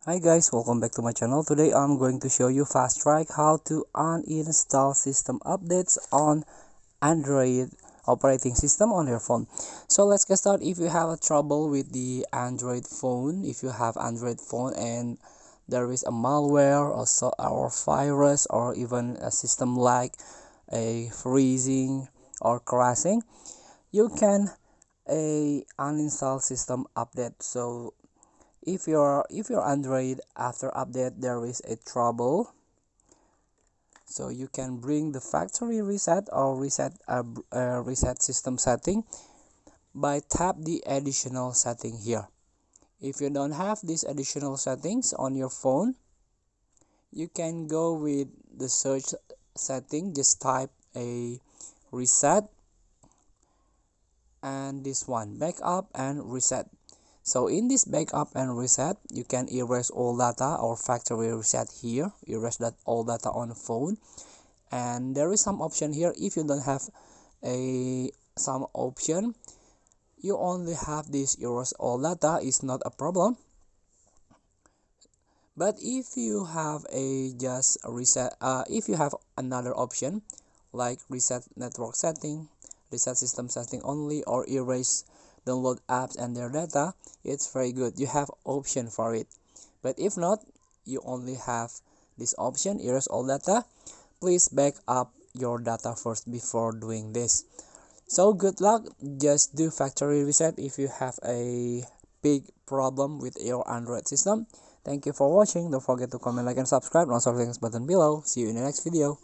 Hi guys, welcome back to my channel. Today I'm going to show you fast track how to uninstall system updates on Android operating system on your phone. So let's get started. If you have a trouble with the Android phone, if you have Android phone and there is a malware or virus or even a system like a freezing or crashing, you can uninstall system update. So if your Android after update there is a trouble, so you can bring the factory reset or reset system setting by tap the additional setting here. If you don't have these additional settings on your phone, you can go with the search setting, just type a reset and this one, backup and reset. So in this backup and reset, you can erase all data or factory reset here, erase that all data on the phone. And there is some option here. If you don't have some option, you only have this erase all data, is not a problem. But if you have a just a reset, if you have another option like reset network setting, reset system setting only, or erase download apps and their data, it's very good. You have option for it. But if not, you only have this option, erase all data. Please back up your data first before doing this. So good luck. Just do factory reset if you have a big problem with your Android system. Thank you for watching. Don't forget to comment, like, and subscribe, and also the button below. See you in the next video.